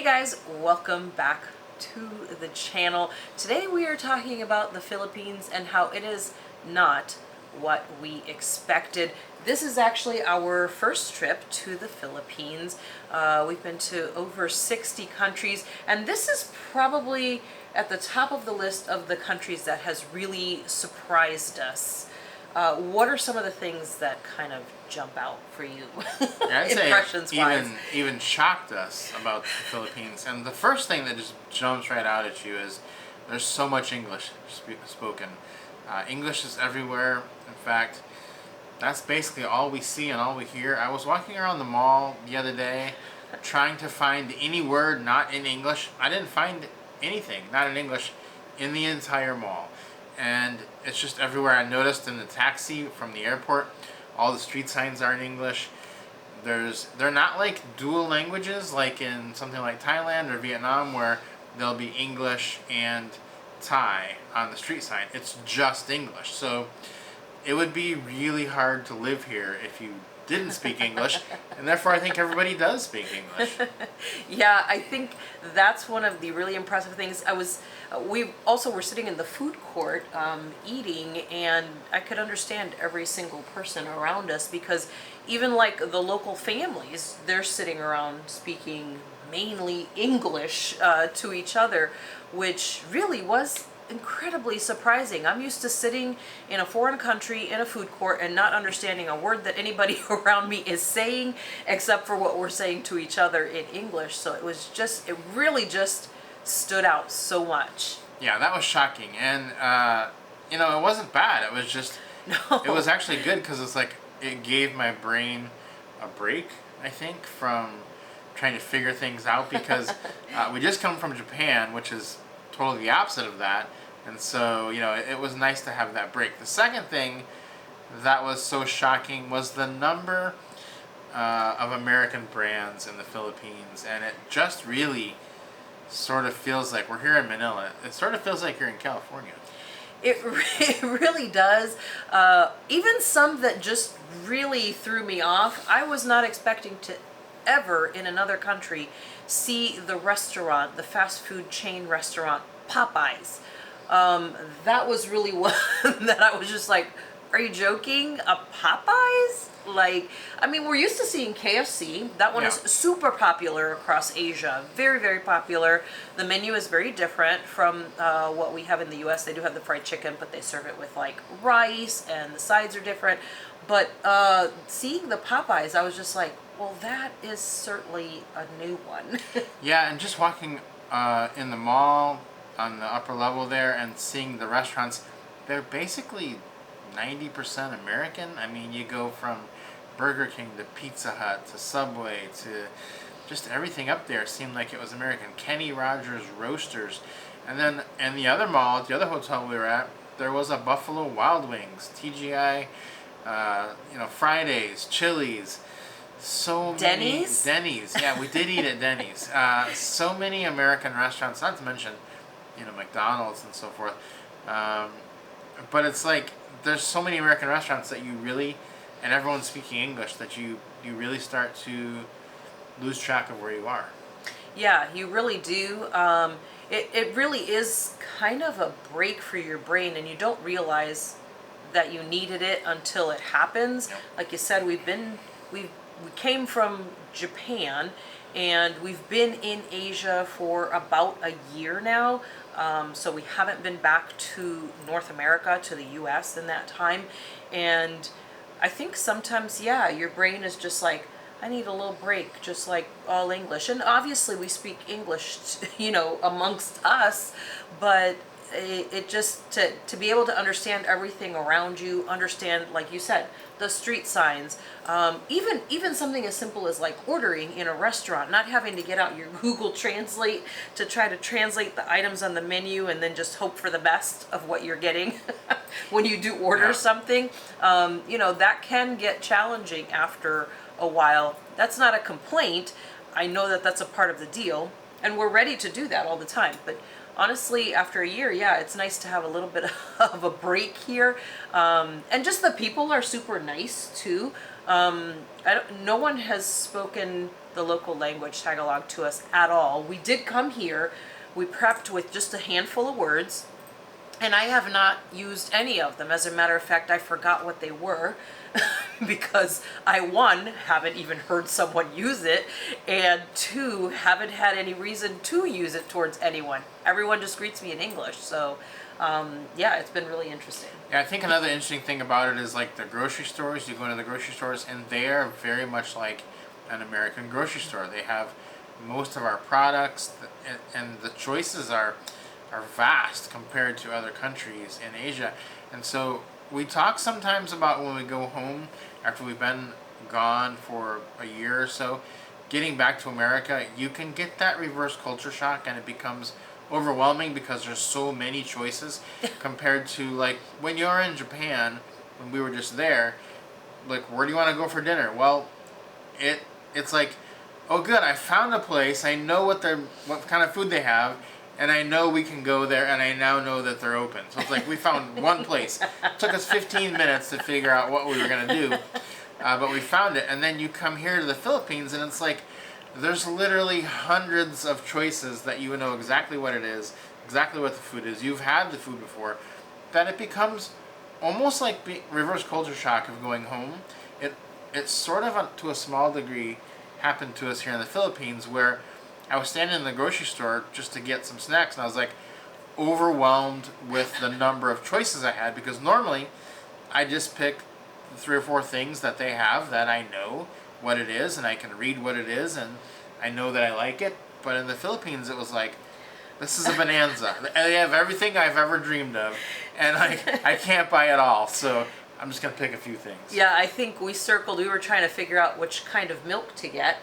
guys, welcome back to the channel. Today we are talking about the Philippines and how it is not what we expected. This is actually our first trip to the Philippines. We've been to over 60 countries, and this is probably at the top of the list of the countries that has really surprised us. What are some of the things that kind of jump out for you, impressions-wise? Even shocked us about the Philippines. And the first thing that just jumps right out at you is there's so much English spoken. English is everywhere. In fact, that's basically all we see and all we hear. I was walking around the mall the other day trying to find any word not in English. I didn't find anything not in English in the entire mall. And it's just everywhere. I noticed in the taxi from the airport, all the street signs are in English. They're not like dual languages like in something like Thailand or Vietnam where there'll be English and Thai on the street sign. It's just English. So it would be really hard to live here if you didn't speak English, and therefore I think everybody does speak English. Yeah, I think that's one of the really impressive things. We also were sitting in the food court eating, and I could understand every single person around us because even like the local families, they're sitting around speaking mainly English to each other, which really was incredibly surprising. I'm used to sitting in a foreign country in a food court and not understanding a word that anybody around me is saying except for what we're saying to each other in English. So it really just stood out so much. Yeah, that was shocking. And it wasn't bad. It was just No. It was actually good because it's like it gave my brain a break, I think, from trying to figure things out because we just come from Japan, which is totally the opposite of that. And so, it was nice to have that break. The second thing that was so shocking was the number of American brands in the Philippines. And it just really sort of feels like we're here in Manila. It sort of feels like you're in California. It really does. Even some that just really threw me off. I was not expecting to ever in another country see the restaurant, the fast food chain restaurant, Popeyes. That was really one that I was just like, are you joking? A Popeyes? We're used to seeing KFC. That one is super popular across Asia. Very, very popular. The menu is very different from what we have in the US. They do have the fried chicken, but they serve it with like rice and the sides are different. But seeing the Popeyes, I was just like, well, that is certainly a new one. Yeah, and just walking in the mall on the upper level there and seeing the restaurants, they're basically 90% American. I mean, you go from Burger King to Pizza Hut to Subway to just everything up there seemed like it was American. Kenny Rogers Roasters. And then in the other mall, at the other hotel we were at, there was a Buffalo Wild Wings, TGI, Fridays, Chili's. So many Denny's. Yeah, we did eat at Denny's. So many American restaurants, not to mention, McDonald's and so forth. But it's like there's so many American restaurants that you really, and everyone's speaking English, that you really start to lose track of where you are. Yeah, you really do. It really is kind of a break for your brain, and you don't realize that you needed it until it happens. Yep. Like you said, we came from Japan, and we've been in Asia for about a year now. So we haven't been back to North America, to the US in that time. And I think sometimes, your brain is just like, I need a little break, just like all English. And obviously we speak English, amongst us, but it just, to be able to understand everything around you, understand, like you said, the street signs, even something as simple as like ordering in a restaurant, not having to get out your Google Translate to try to translate the items on the menu and then just hope for the best of what you're getting when you do order something. That can get challenging after a while. That's not a complaint. I know that that's a part of the deal, and we're ready to do that all the time. But honestly, after a year, it's nice to have a little bit of a break here. And just the people are super nice too. No one has spoken the local language Tagalog to us at all. We did come here, we prepped with just a handful of words, and I have not used any of them. As a matter of fact, I forgot what they were because I, one, haven't even heard someone use it, and two, haven't had any reason to use it towards anyone. Everyone just greets me in English. So, yeah, it's been really interesting. Yeah, I think another interesting thing about it is like the grocery stores. You go into the grocery stores, and they are very much like an American grocery store. They have most of our products, and the choices are vast compared to other countries in Asia. And so we talk sometimes about when we go home after we've been gone for a year or so, getting back to America, you can get that reverse culture shock, and it becomes overwhelming because there's so many choices compared to like when you're in Japan, when we were just there, like, where do you want to go for dinner? Well, it's like, oh good, I found a place, I know what kind of food they have, and I know we can go there, and I now know that they're open. So it's like we found one place. It took us 15 minutes to figure out what we were going to do, but we found it. And then you come here to the Philippines, and it's like there's literally hundreds of choices that you know exactly what it is, exactly what the food is. You've had the food before, that it becomes almost like reverse culture shock of going home. It's sort of, to a small degree, happened to us here in the Philippines, where I was standing in the grocery store just to get some snacks, and I was like overwhelmed with the number of choices I had, because normally I just pick 3 or 4 things that they have that I know what it is, and I can read what it is, and I know that I like it. But in the Philippines, it was like, this is a bonanza. They have everything I've ever dreamed of, and I can't buy it all, so I'm just going to pick a few things. Yeah, I think we were trying to figure out which kind of milk to get,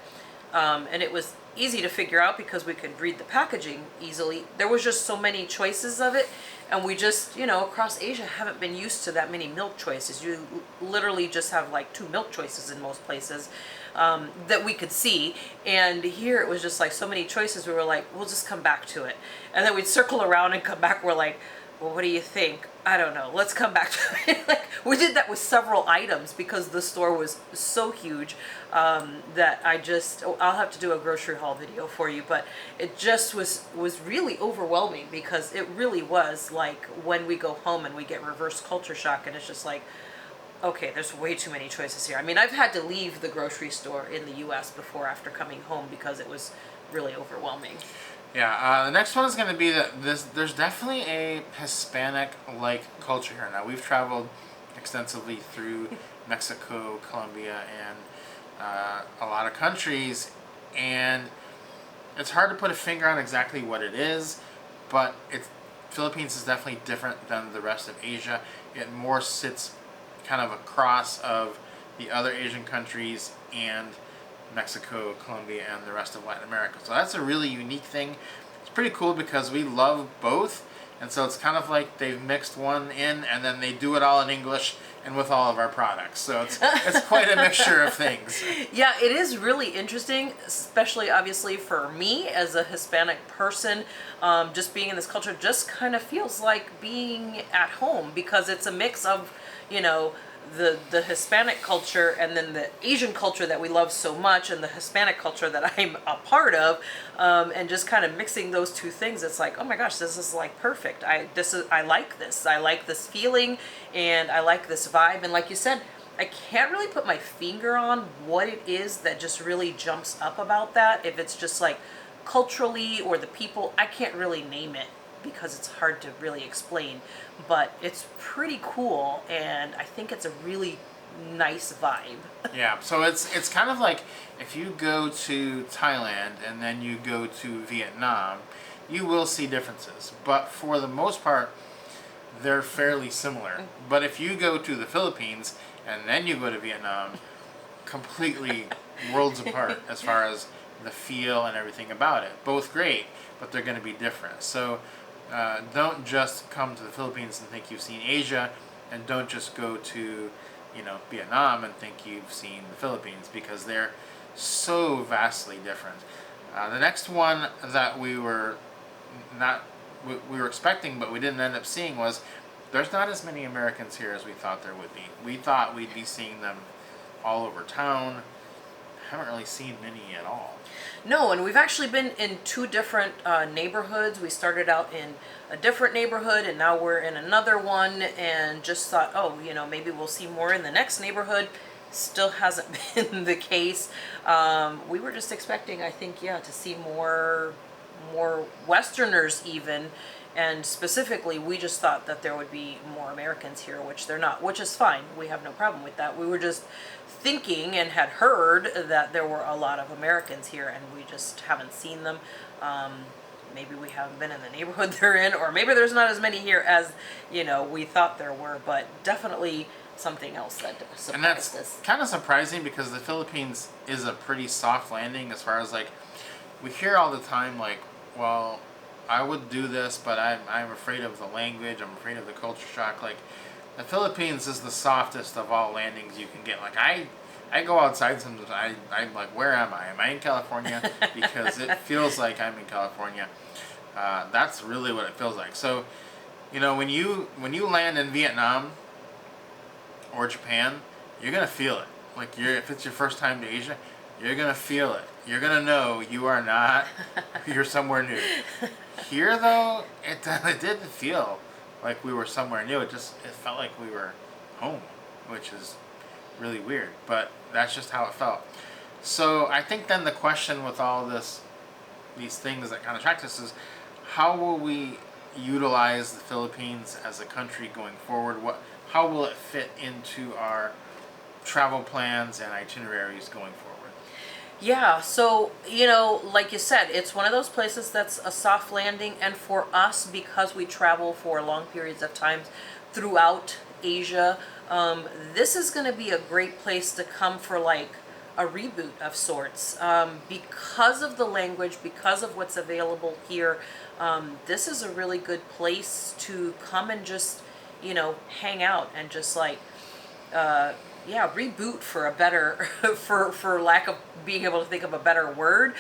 and it was easy to figure out because we could read the packaging easily. There was just so many choices of it, and we just, across Asia haven't been used to that many milk choices. You literally just have like 2 milk choices in most places that we could see, and here it was just like so many choices. We were like, we'll just come back to it, and then we'd circle around and come back. We're like, well, what do you think? I don't know. Let's come back to it. Like, we did that with several items because the store was so huge that I'll have to do a grocery haul video for you, but it just was really overwhelming, because it really was like when we go home and we get reverse culture shock, and it's just like, okay, there's way too many choices here. I mean, I've had to leave the grocery store in the U.S. before after coming home because it was really overwhelming. Yeah, the next one is going to be that there's definitely a Hispanic-like culture here. Now, we've traveled extensively through Mexico, Colombia, and a lot of countries, and it's hard to put a finger on exactly what it is, but Philippines is definitely different than the rest of Asia. It more sits kind of across of the other Asian countries and Mexico, Colombia, and the rest of Latin America. So that's a really unique thing. It's pretty cool because we love both, and so it's kind of like they've mixed one in, and then they do it all in English and with all of our products. So it's quite a mixture of things. Yeah, it is really interesting, especially obviously for me as a Hispanic person. Just being in this culture just kind of feels like being at home, because it's a mix of, the Hispanic culture and then the Asian culture that we love so much, and the Hispanic culture that I'm a part of, and just kind of mixing those two things. It's like, oh my gosh, this is like perfect. I like this. I like this feeling, and I like this vibe. And like you said, I can't really put my finger on what it is that just really jumps up about that. If it's just like culturally or the people, I can't really name it, because it's hard to really explain, but it's pretty cool, and I think it's a really nice vibe. Yeah, so it's kind of like if you go to Thailand and then you go to Vietnam, you will see differences, but for the most part, they're fairly similar. But if you go to the Philippines and then you go to Vietnam, completely worlds apart as far as the feel and everything about it. Both great, but they're going to be different. So don't just come to the Philippines and think you've seen Asia, and don't just go to Vietnam and think you've seen the Philippines, because they're so vastly different. The next one that we were expecting but we didn't end up seeing was, there's not as many Americans here as we thought there would be. We thought we'd be seeing them all over town, haven't really seen many at all. No, and we've actually been in two different neighborhoods. We started out in a different neighborhood, and now we're in another one, and just thought, oh, maybe we'll see more in the next neighborhood. Still hasn't been the case. We were just expecting, I think, to see more Westerners even, and specifically, we just thought that there would be more Americans here, which they're not, which is fine. We have no problem with that. We were just thinking and had heard that there were a lot of Americans here, and we just haven't seen them. Maybe we haven't been in the neighborhood they're in, or maybe there's not as many here as we thought there were, but definitely something else that surprised And that's us. kind of surprising because the Philippines is a pretty soft landing as far as like, we hear all the time like, well, I would do this, but I'm afraid of the language, I'm afraid of the culture shock. Like, the Philippines is the softest of all landings you can get. Like, I go outside sometimes, I'm like, where am I? Am I in California? Because it feels like I'm in California. That's really what it feels like. So, when you land in Vietnam or Japan, you're gonna feel it. Like, if it's your first time to Asia, you're gonna feel it. You're gonna know you are not, you're somewhere new. Here, though, it didn't feel like we were somewhere new. It felt like we were home, which is really weird. But that's just how it felt. So I think then the question with all these things that kind of attract us is, how will we utilize the Philippines as a country going forward? How will it fit into our travel plans and itineraries going forward? Yeah, so, like you said, it's one of those places that's a soft landing, and for us, because we travel for long periods of time throughout Asia, this is going to be a great place to come for like a reboot of sorts. Because of the language, because of what's available here, this is a really good place to come and just, hang out and just like, reboot for a better, for lack of being able to think of a better word,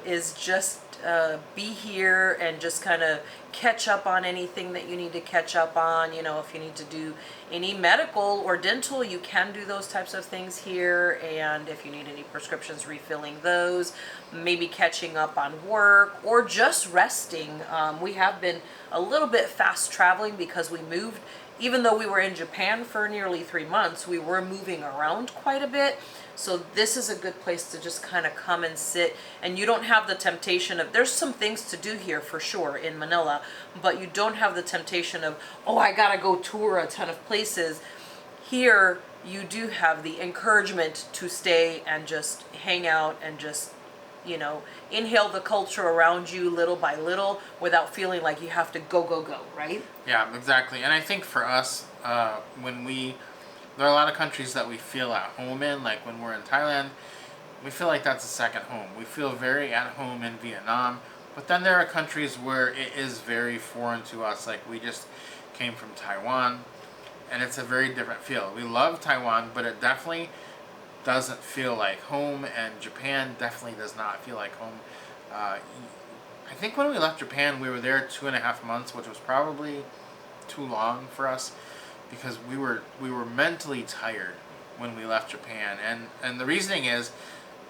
is just be here and just kind of catch up on anything that you need to catch up on. If you need to do any medical or dental, you can do those types of things here. And if you need any prescriptions, refilling those, maybe catching up on work or just resting. We have been a little bit fast traveling because we moved. Even though we were in Japan for nearly 3 months, we were moving around quite a bit. So this is a good place to just kind of come and sit, and you don't have the temptation of, there's some things to do here for sure in Manila, but you don't have the temptation of, oh, I gotta go tour a ton of places. Here, you do have the encouragement to stay and just hang out and just, inhale the culture around you little by little without feeling like you have to go, right? Yeah, exactly. And I think for us, there are a lot of countries that we feel at home in. Like when we're in Thailand, we feel like that's a second home. We feel very at home in Vietnam. But then there are countries where it is very foreign to us. Like we just came from Taiwan, and it's a very different feel. We love Taiwan, but it definitely doesn't feel like home, and Japan definitely does not feel like home. I think when we left Japan, we were there 2.5 months, which was probably too long for us because we were mentally tired when we left Japan. And the reasoning is,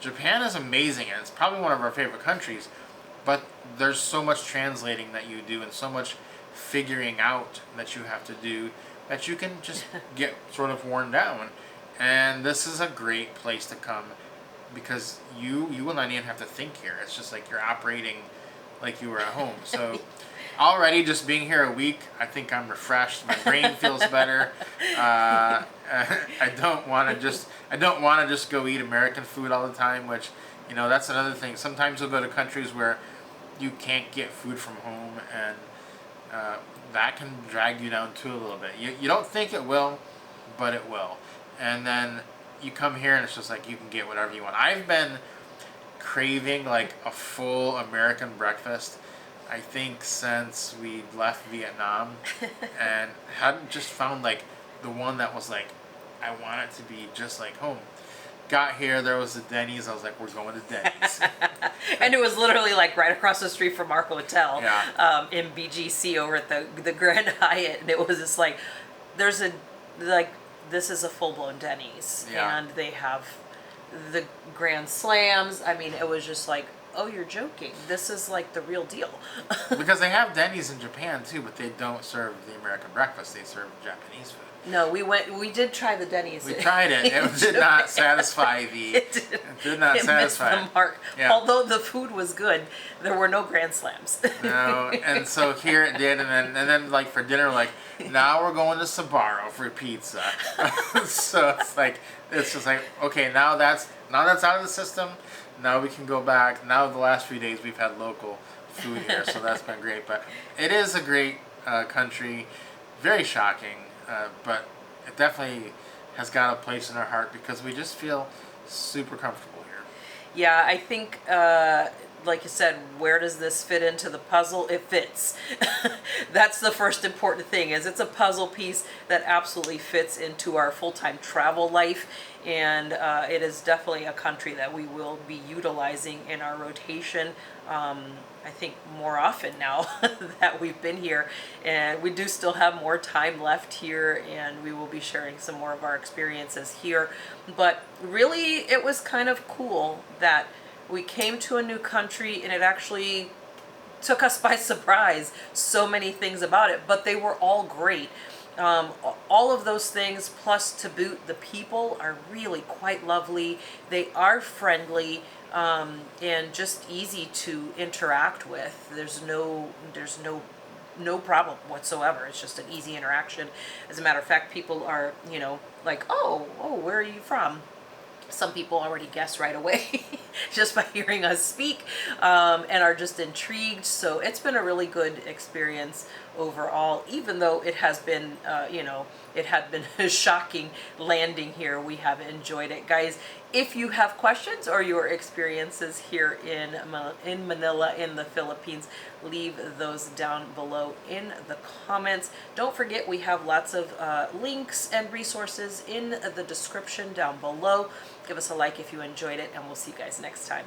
Japan is amazing, and it's probably one of our favorite countries, but there's so much translating that you do and so much figuring out that you have to do that you can just get sort of worn down. And this is a great place to come because you will not even have to think here. It's just like you're operating like you were at home. So already just being here a week, I think I'm refreshed. My brain feels better. I don't want to just go eat American food all the time, which, that's another thing. Sometimes you'll go to countries where you can't get food from home, and that can drag you down too a little bit. You don't think it will, but it will. And then you come here and it's just like you can get whatever you want. I've been craving like a full American breakfast, I think, since we left Vietnam, and hadn't just found like the one that was like, I want it to be just like home. Got here, there was a Denny's. I was like, we're going to Denny's. And it was literally like right across the street from our hotel, Yeah. In BGC over at the Grand Hyatt, and it was just like, this is a full-blown Denny's, Yeah. and they have the Grand Slams. I mean, it was just like, oh, you're joking. This is like the real deal. Because they have Denny's in Japan too, but they don't serve the American breakfast. They serve Japanese food. No, we did try the Denny's. We tried it. It did not satisfy the. It did not satisfy. Missed the mark. Yeah. Although the food was good, there were no Grand Slams. No, and so here it did, and then like for dinner, like now we're going to Sbarro for pizza. So it's just like, okay, now that's out of the system. Now we can go back. Now the last few days we've had local food here, so that's been great. But it is a great country, very shocking, but it definitely has got a place in our heart because we just feel super comfortable here. Yeah, I think, like you said, where does this fit into the puzzle? It fits. That's the first important thing, is it's a puzzle piece that absolutely fits into our full-time travel life, and it is definitely a country that we will be utilizing in our rotation. I think more often now that we've been here, and we do still have more time left here, and we will be sharing some more of our experiences here. But really, it was kind of cool that we came to a new country and it actually took us by surprise. So many things about it, but they were all great. All of those things, plus to boot, the people are really quite lovely. They are friendly, and just easy to interact with. There's no problem whatsoever. It's just an easy interaction. As a matter of fact, people are, like, oh, where are you from? Some people already guess right away just by hearing us speak, and are just intrigued. So it's been a really good experience overall, even though it has been, it had been shocking landing here. We have enjoyed it. Guys, if you have questions or your experiences here in Manila, in the Philippines, leave those down below in the comments. Don't forget, we have lots of links and resources in the description down below. Give us a like if you enjoyed it, and we'll see you guys next time.